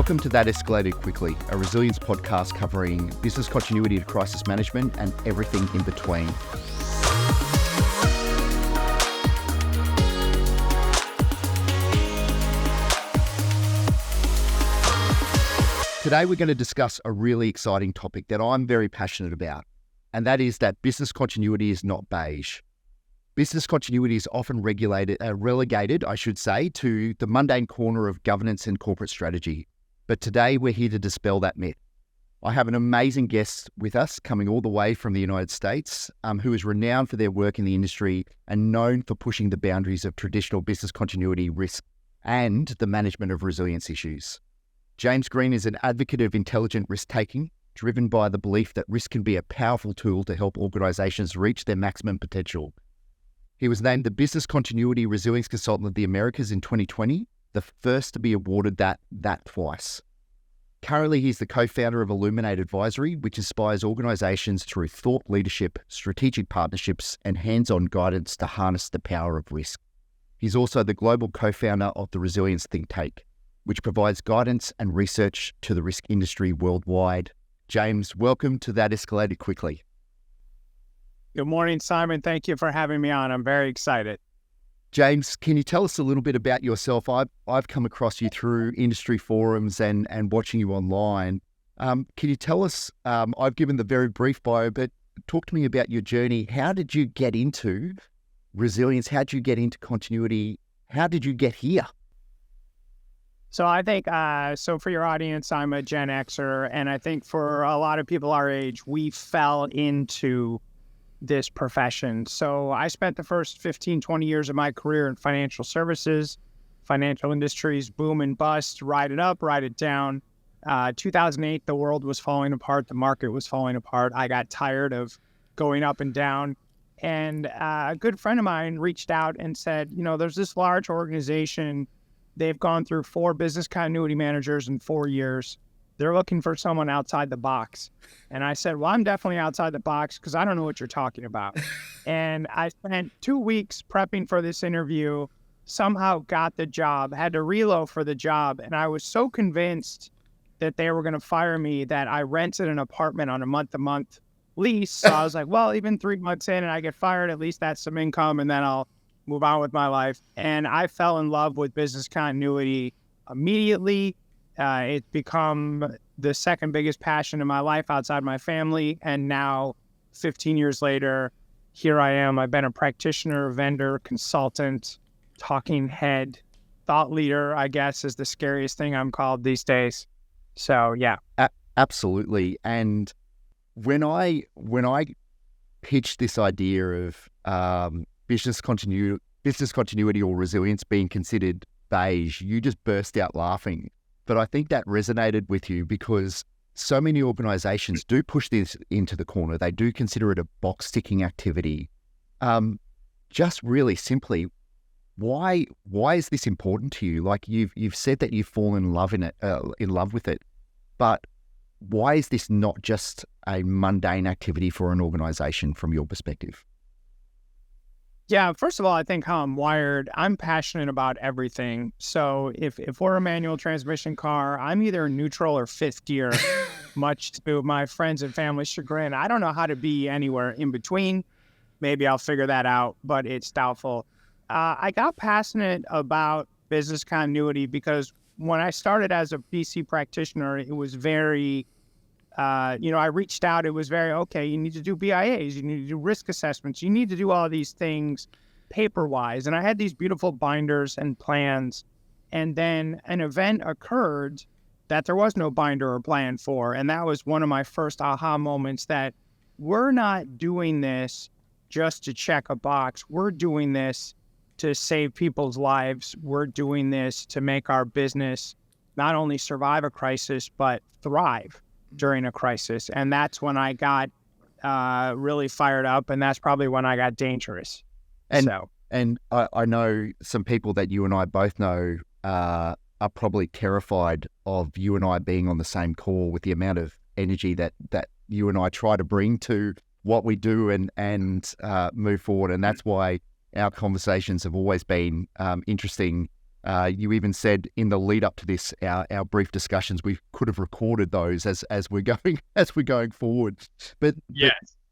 Welcome to That Escalated Quickly, a resilience podcast covering business continuity to crisis management and everything in between. Today we're going to discuss a really exciting topic that I'm very passionate about, and that is that business continuity is not beige. Business continuity is often relegated, to the mundane corner of governance and corporate strategy. But today we're here to dispel that myth. I have an amazing guest with us coming all the way from the United States, who is renowned for their work in the industry and known for pushing the boundaries of traditional business continuity risk and the management of resilience issues. James Green is an advocate of intelligent risk-taking, driven by the belief that risk can be a powerful tool to help organizations reach their maximum potential. He was named the Business Continuity Resilience Consultant of the Americas in 2020, the first to be awarded that twice. Currently, he's the co-founder of Illuminate Advisory, which inspires organizations through thought leadership, strategic partnerships, and hands-on guidance to harness the power of risk. He's also the global co-founder of the Resilience Think Tank, which provides guidance and research to the risk industry worldwide. James, welcome to That Escalated Quickly. Good morning, Simon. Thank you for having me on. I'm very excited. James, can you tell us a little bit about yourself? I've come across you through industry forums and watching you online. Can you tell us, I've given the very brief bio, but talk to me about your journey. How did you get into resilience? How did you get into continuity? How did you get here? So I think, for your audience, I'm a Gen Xer, and I think for a lot of people our age, we fell into this profession. So I spent the first 15, 20 years of my career in financial services, financial industries, boom and bust, ride it up, ride it down. 2008, the world was falling apart. The market was falling apart. I got tired of going up and down. And a good friend of mine reached out and said, there's this large organization. They've gone through 4 business continuity managers in 4 years. They're looking for someone outside the box. And I said, well, I'm definitely outside the box because I don't know what you're talking about. And I spent 2 weeks prepping for this interview, somehow got the job, had to reload for the job. And I was so convinced that they were going to fire me that I rented an apartment on a month-to-month lease. So I was like, well, even 3 months in and I get fired, at least that's some income, and then I'll move on with my life. And I fell in love with business continuity immediately. It's become the second biggest passion in my life outside my family. And now, 15 years later, here I am. I've been a practitioner, vendor, consultant, talking head, thought leader, I guess, is the scariest thing I'm called these days. So, yeah. Absolutely. And when I pitched this idea of business continuity or resilience being considered beige, you just burst out laughing. But I think that resonated with you because so many organizations do push this into the corner. They do consider it a box-ticking activity. Just really simply, why is this important to you? Like you've said that you've fallen in love with it, but why is this not just a mundane activity for an organization from your perspective? Yeah, first of all, I think how I'm wired, I'm passionate about everything. So if we're a manual transmission car, I'm either neutral or fifth gear, much to my friends and family's chagrin. I don't know how to be anywhere in between. Maybe I'll figure that out, but it's doubtful. I got passionate about business continuity because when I started as a BC practitioner, it was very... I reached out, it was very, okay, you need to do BIAs, you need to do risk assessments, you need to do all these things paper-wise. And I had these beautiful binders and plans. And then an event occurred that there was no binder or plan for. And that was one of my first aha moments that we're not doing this just to check a box. We're doing this to save people's lives. We're doing this to make our business not only survive a crisis, but thrive during a crisis. And that's when I got really fired up, and that's probably when I got dangerous. And I know some people that you and I both know are probably terrified of you and I being on the same call with the amount of energy that you and I try to bring to what we do and move forward. And that's why our conversations have always been interesting You even said in the lead up to this, our brief discussions, we could have recorded those as we're going forward. But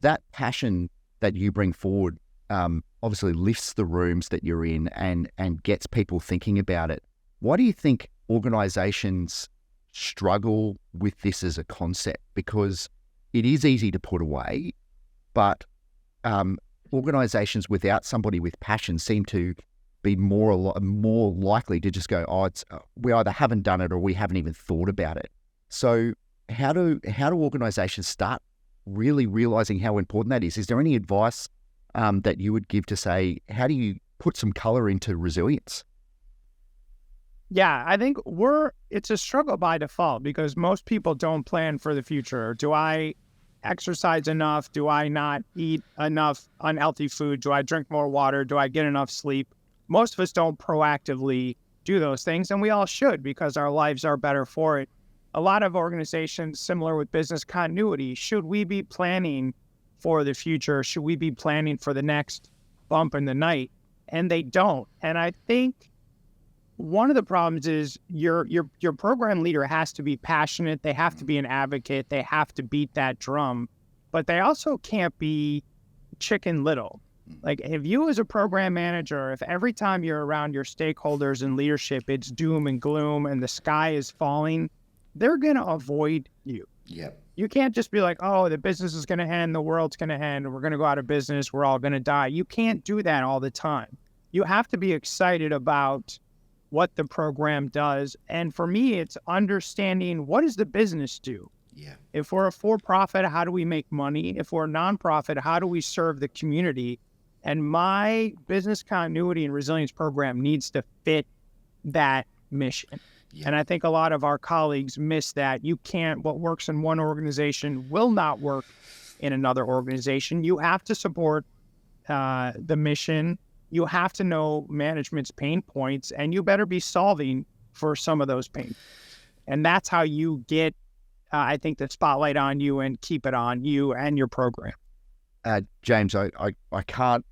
that passion that you bring forward obviously lifts the rooms that you're in and gets people thinking about it. Why do you think organizations struggle with this as a concept? Because it is easy to put away, but organizations without somebody with passion seem to be more likely to just go, we either haven't done it or we haven't even thought about it. So how do organizations start really realizing how important that is? Is there any advice that you would give to say, how do you put some color into resilience? Yeah, I think it's a struggle by default because most people don't plan for the future. Do I exercise enough? Do I not eat enough unhealthy food? Do I drink more water? Do I get enough sleep? Most of us don't proactively do those things, and we all should because our lives are better for it. A lot of organizations, similar with business continuity, should we be planning for the future? Should we be planning for the next bump in the night? And they don't. And I think one of the problems is your program leader has to be passionate. They have to be an advocate. They have to beat that drum, but they also can't be Chicken Little. Like if you as a program manager, if every time you're around your stakeholders and leadership, it's doom and gloom and the sky is falling, they're going to avoid you. Yep. You can't just be like, oh, the business is going to end, the world's going to end, we're going to go out of business, we're all going to die. You can't do that all the time. You have to be excited about what the program does. And for me, it's understanding, what does the business do? Yeah. If we're a for-profit, how do we make money? If we're a nonprofit, how do we serve the community? And my business continuity and resilience program needs to fit that mission. Yeah. And I think a lot of our colleagues miss that. What works in one organization will not work in another organization. You have to support the mission. You have to know management's pain points, and you better be solving for some of those pain. And that's how you get, I think, the spotlight on you and keep it on you and your program. James, I can't,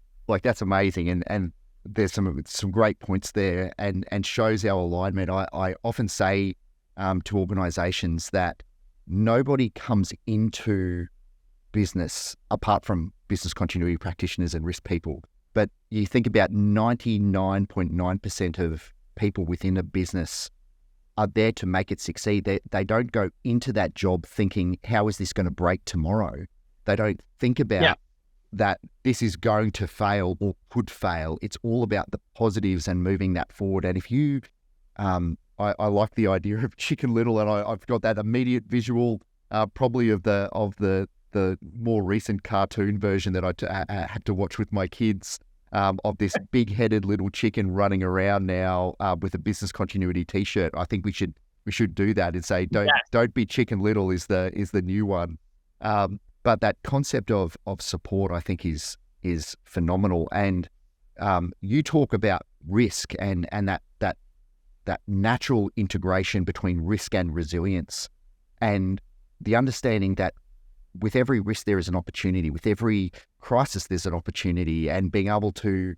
that's amazing. And there's some great points there and shows our alignment. I often say to organizations that nobody comes into business apart from business continuity practitioners and risk people. But you think about 99.9% of people within a business are there to make it succeed. They don't go into that job thinking, how is this going to break tomorrow? They don't think about that this is going to fail or could fail. It's all about the positives and moving that forward. And if you, I like the idea of Chicken Little, and I've got that immediate visual, probably of the more recent cartoon version that I had to watch with my kids, of this big-headed little chicken running around now with a business continuity T-shirt. I think we should do that and say, don't be Chicken Little is the new one. But that concept of support, I think, is phenomenal. And you talk about risk and that natural integration between risk and resilience, and the understanding that with every risk there is an opportunity, with every crisis there's an opportunity, and being able to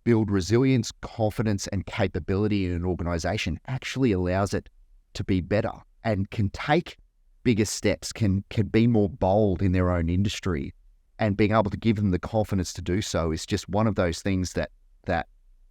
build resilience, confidence, and capability in an organization actually allows it to be better and can take bigger steps, can be more bold in their own industry, and being able to give them the confidence to do so is just one of those things that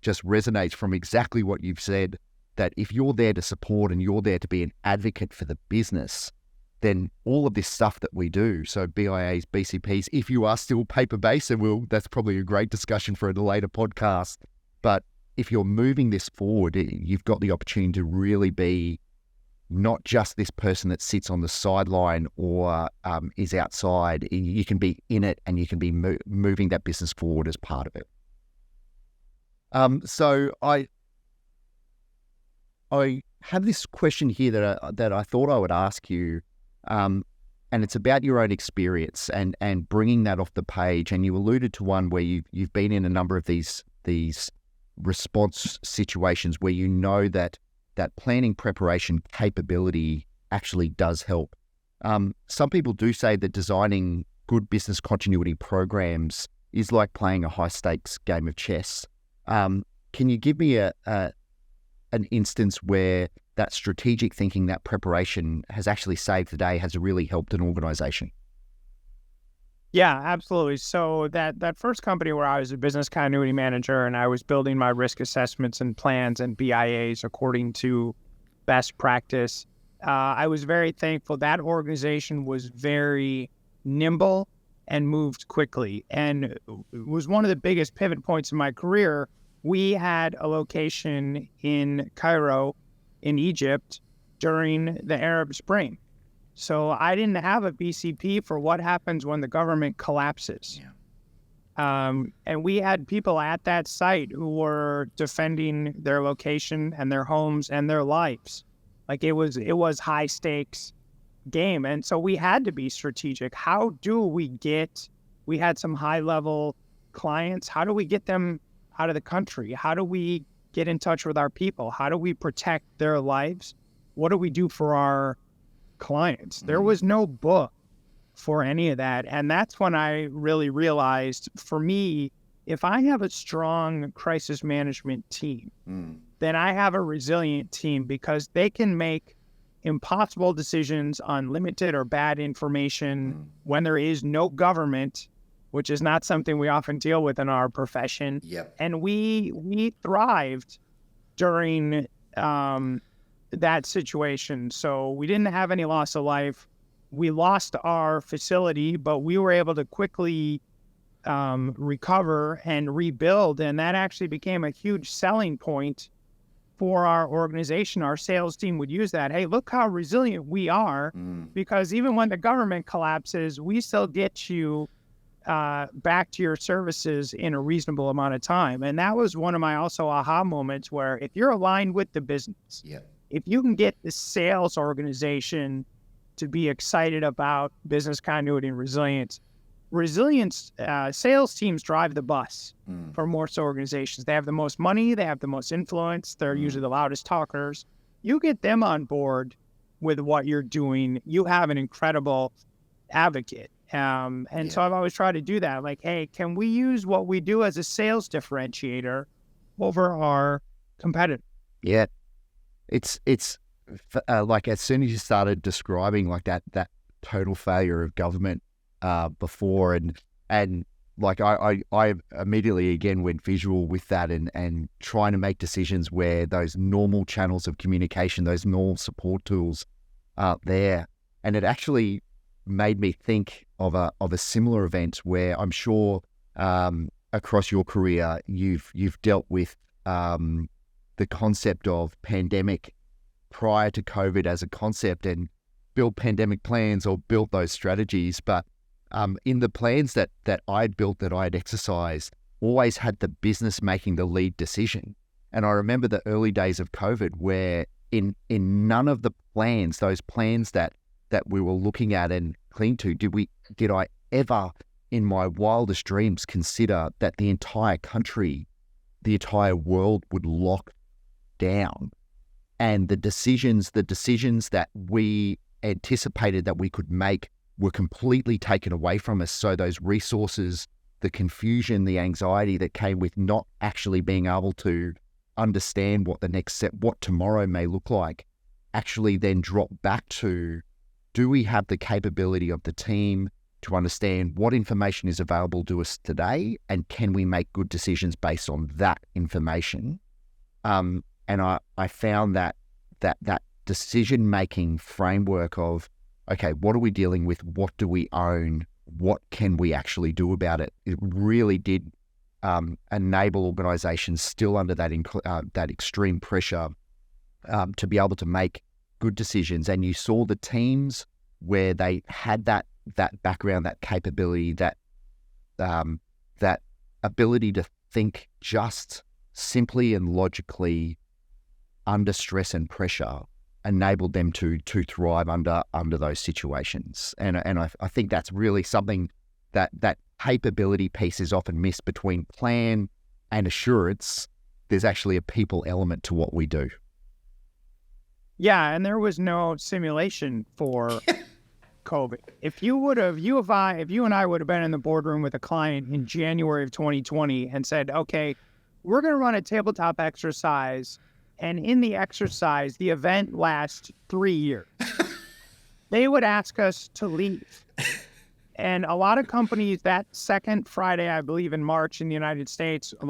just resonates from exactly what you've said, that if you're there to support and you're there to be an advocate for the business, then all of this stuff that we do, so BIAs, BCPs, if you are still paper-based, and that's probably a great discussion for a later podcast, but if you're moving this forward, you've got the opportunity to really be not just this person that sits on the sideline or is outside. You can be in it, and you can be moving that business forward as part of it. So I have this question here that I thought I would ask you, and it's about your own experience and bringing that off the page. And you alluded to one where you've been in a number of these response situations where you know that planning preparation capability actually does help. Some people do say that designing good business continuity programs is like playing a high stakes game of chess. Can you give me an instance where that strategic thinking, that preparation has actually saved the day, has really helped an organization? Yeah, absolutely. So that first company where I was a business continuity manager and I was building my risk assessments and plans and BIAs according to best practice, I was very thankful. That organization was very nimble and moved quickly. And it was one of the biggest pivot points in my career. We had a location in Cairo, in Egypt, during the Arab Spring. So I didn't have a BCP for what happens when the government collapses. And we had people at that site who were defending their location and their homes and their lives. Like it was high stakes game. And so we had to be strategic. We had some high level clients. How do we get them out of the country? How do we get in touch with our people? How do we protect their lives? What do we do for our clients? There was no book for any of that. And that's when I really realized, for me, if I have a strong crisis management team, then I have a resilient team, because they can make impossible decisions on limited or bad information when there is no government, which is not something we often deal with in our profession. And we thrived during that situation. So we didn't have any loss of life. We lost our facility, but we were able to quickly recover and rebuild. And that actually became a huge selling point for our organization. Our sales team would use that. Hey, look how resilient we are, because even when the government collapses, we still get you back to your services in a reasonable amount of time. And that was one of my also aha moments, where if you're aligned with the business, if you can get the sales organization to be excited about business continuity and resilience, sales teams drive the bus for most organizations. They have the most money, they have the most influence, they're usually the loudest talkers. You get them on board with what you're doing, you have an incredible advocate. So I've always tried to do that. Like, hey, can we use what we do as a sales differentiator over our competitor? Yeah. It's like, as soon as you started describing like that total failure of government before, and like I immediately again went visual with that, and trying to make decisions where those normal channels of communication, those normal support tools aren't there. And it actually made me think of a similar event where I'm sure across your career you've dealt with the concept of pandemic prior to COVID as a concept, and built pandemic plans or built those strategies. But in the plans that I'd built, that I'd exercised, always had the business making the lead decision. And I remember the early days of COVID where in none of the plans, those plans that we were looking at and clinging to, did I ever in my wildest dreams consider that the entire country, the entire world would lock down, and the decisions that we anticipated that we could make were completely taken away from us. So those resources, the confusion, the anxiety that came with not actually being able to understand what the next step, what tomorrow may look like, actually then drop back to, do we have the capability of the team to understand what information is available to us today, and can we make good decisions based on that information? And I found that decision-making framework of, okay, what are we dealing with? What do we own? What can we actually do about it? It really did enable organizations still under that extreme pressure to be able to make good decisions. And you saw the teams where they had that background, that capability, that ability to think just simply and logically under stress and pressure, enabled them to thrive under those situations. And I think that's really something that capability piece is often missed between plan and assurance. There's actually a people element to what we do. Yeah, and there was no simulation for COVID. If you and I would have been in the boardroom with a client in January of 2020 and said, okay, we're going to run a tabletop exercise. And in the exercise, the event lasts 3 years. They would ask us to leave. And a lot of companies, that second Friday, I believe in March in the United States, you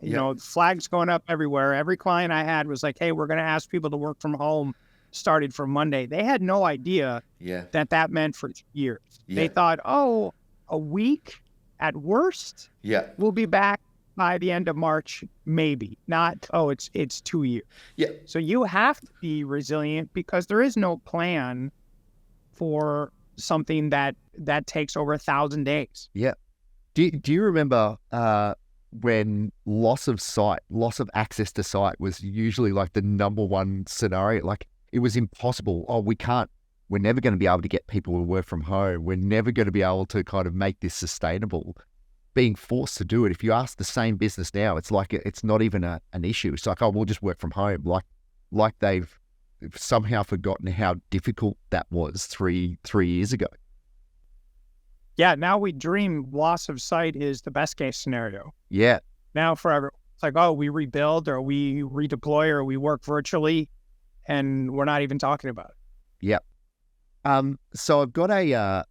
know, flags going up everywhere. Every client I had was like, hey, we're going to ask people to work from home started from Monday. They had no idea that meant for years. They thought, oh, a week at worst. We'll be back by the end of March, maybe. Not, oh, it's 2 years. So you have to be resilient because there is no plan for something that takes over 1,000 days. Do you remember when loss of access to site was usually like the number one scenario? Like it was impossible. Oh, we're never going to be able to get people to work from home. We're never going to be able to kind of make this sustainable. Being forced to do it. If you ask the same business now, it's like it's not even an issue. It's like, oh, we'll just work from home. Like they've somehow forgotten how difficult that was three years ago. Yeah, now we dream loss of sight is the best case scenario. Now forever, it's like, oh, we rebuild or we redeploy or we work virtually, and we're not even talking about it. So I've got a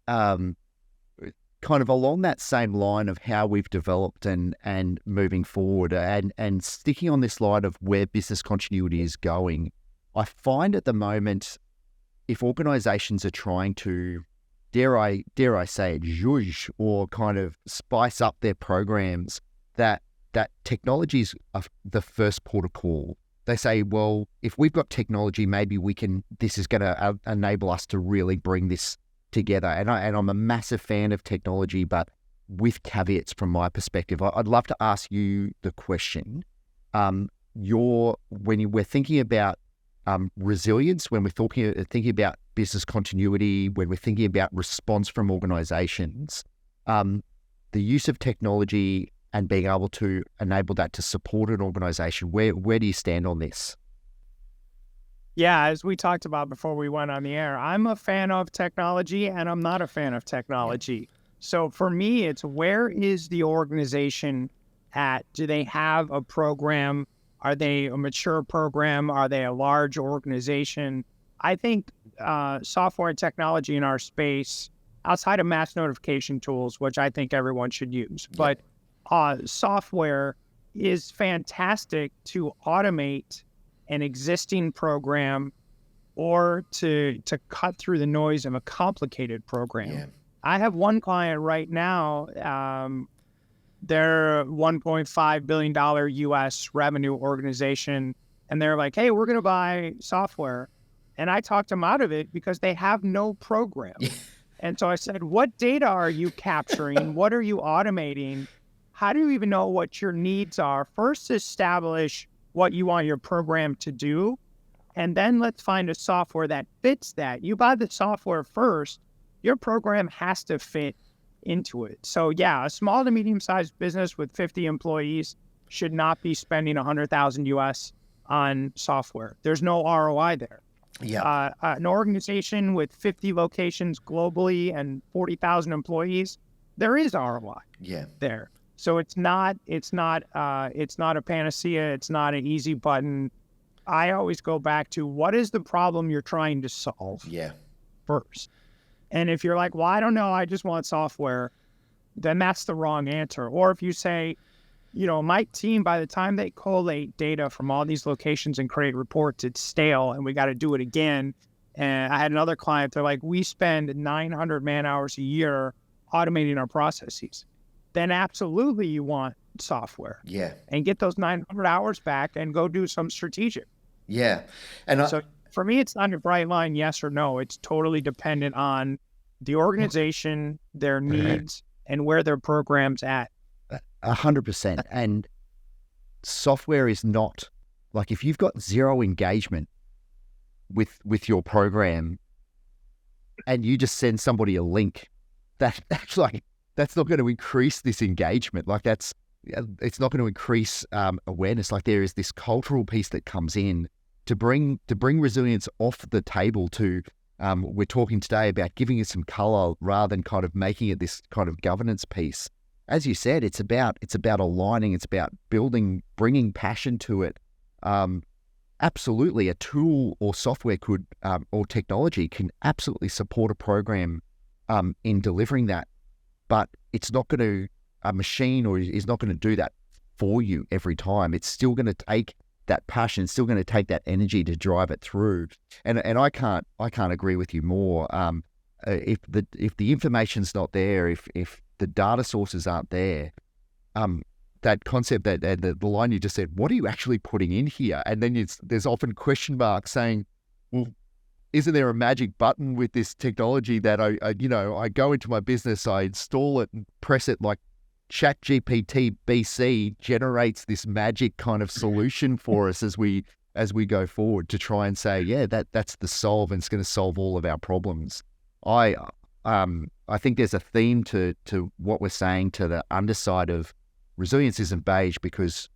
kind of along that same line of how we've developed and moving forward and sticking on this line of where business continuity is going. I find at the moment, if organizations are trying to, dare I say it, zhuzh or kind of spice up their programs, that technology is the first port of call. They say, well, if we've got technology, maybe this is going to enable us to really bring this together. And I'm a massive fan of technology, but with caveats from my perspective. I'd love to ask you the question. When we're thinking about resilience, when we're thinking about business continuity, when we're thinking about response from organizations, the use of technology and being able to enable that to support an organization, where do you stand on this? Yeah, as we talked about before we went on the air, I'm a fan of technology and I'm not a fan of technology. So for me, it's where is the organization at? Do they have a program? Are they a mature program? Are they a large organization? I think software and technology in our space, outside of mass notification tools, which I think everyone should use, but software is fantastic to automate an existing program or to cut through the noise of a complicated program. I have one client right now, they're $1.5 billion US revenue organization, and they're like, hey, we're going to buy software. And I talked them out of it because they have no program. And so I said, what data are you capturing? What are you automating? How do you even know what your needs are? First, establish what you want your program to do, and then let's find a software that fits that. You buy the software first, your program has to fit into it. So yeah, a small to medium-sized business with 50 employees should not be spending 100,000 US on software. There's no ROI there. An organization with 50 locations globally and 40,000 employees, there is ROI there. So it's not a panacea. It's not an easy button. I always go back to what is the problem you're trying to solve first. And if you're like, well, I don't know, I just want software, then that's the wrong answer. Or if you say, you know, my team, by the time they collate data from all these locations and create reports, it's stale and we got to do it again. And I had another client, they're like, we spend 900 man hours a year automating our processes. Then absolutely you want software. And get those 900 hours back and go do some strategic. And so for me, it's not a bright line, yes or no. It's totally dependent on the organization, their needs, and where their program's at. 100%. And software is not, like if you've got zero engagement with your program and you just send somebody a link, that's not going to increase this engagement. Like it's not going to increase awareness. Like there is this cultural piece that comes in to bring resilience off the table to, we're talking today about giving it some color rather than kind of making it this kind of governance piece. as you said, it's about aligning, it's about building, bringing passion to it. Absolutely, a tool or software could, or technology can absolutely support a program in delivering that, but it's not going to, a machine or is not going to do that for you every time. It's still going to take that passion, it's still going to take that energy to drive it through. And I can't agree with you more. If the information's not there, if the data sources aren't there, that concept, that the line you just said, what are you actually putting in here? And then there's often question marks saying, well, isn't there a magic button with this technology that I go into my business, I install it and press it, like ChatGPT BC generates this magic kind of solution for us as we go forward to try and say, yeah, that's the solve, and it's going to solve all of our problems. I think there's a theme to what we're saying to the underside of resilience isn't beige, because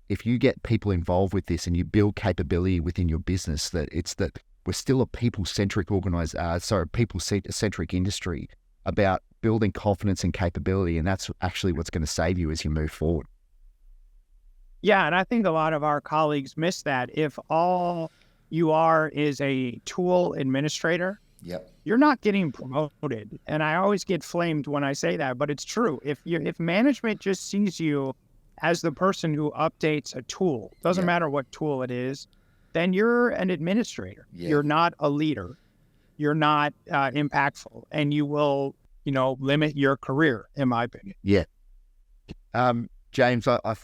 if you get people involved with this and you build capability within your business, that we're still a people-centric people-centric industry about building confidence and capability, and that's actually what's going to save you as you move forward. Yeah, and I think a lot of our colleagues miss that. If all you are is a tool administrator, yep, you're not getting promoted. And I always get flamed when I say that, but it's true. If management just sees you as the person who updates a tool, doesn't matter what tool it is, then you're an administrator. Yeah. You're not a leader. You're not impactful, and you will, limit your career, in my opinion. Yeah. James, I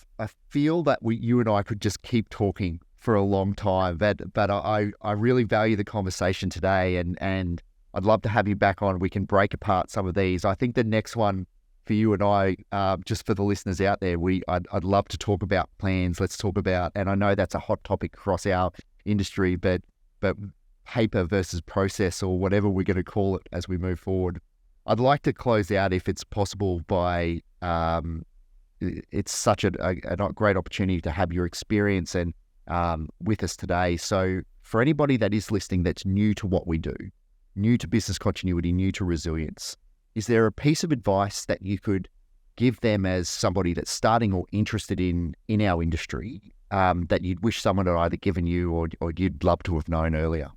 feel that you and I could just keep talking for a long time, but I really value the conversation today, and I'd love to have you back on. We can break apart some of these. I think the next one for you and I, just for the listeners out there, I'd love to talk about plans. Let's talk about, and I know that's a hot topic across our industry, but paper versus process, or whatever we're going to call it as we move forward. I'd like to close out, if it's possible, by it's such a great opportunity to have your experience and with us today. So for anybody that is listening that's new to what we do, new to business continuity, new to resilience, is there a piece of advice that you could give them as somebody that's starting or interested in our industry, that you'd wish someone had either given you or you'd love to have known earlier?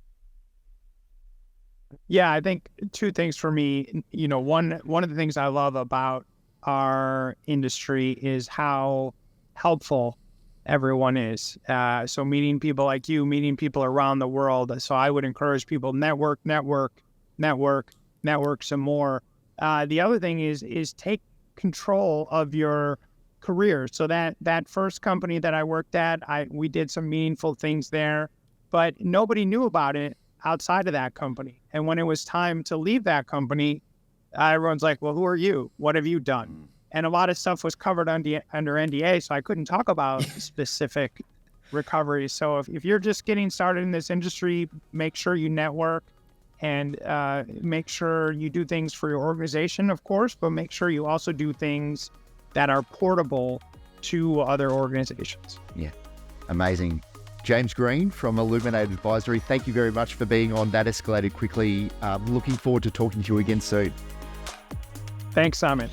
Yeah, I think two things for me. One of the things I love about our industry is how helpful everyone is. So meeting people like you, meeting people around the world. So I would encourage people, network some more. The other thing is take control of your career. So that first company that I worked at, we did some meaningful things there, but nobody knew about it outside of that company. And when it was time to leave that company, everyone's like, well, who are you? What have you done? And a lot of stuff was covered under NDA, so I couldn't talk about specific recovery. So if you're just getting started in this industry, make sure you network, and make sure you do things for your organization, of course, but make sure you also do things that are portable to other organizations. Yeah, amazing. James Green from Illuminate Advisory, thank you very much for being on That Escalated Quickly. Looking forward to talking to you again soon. Thanks, Simon.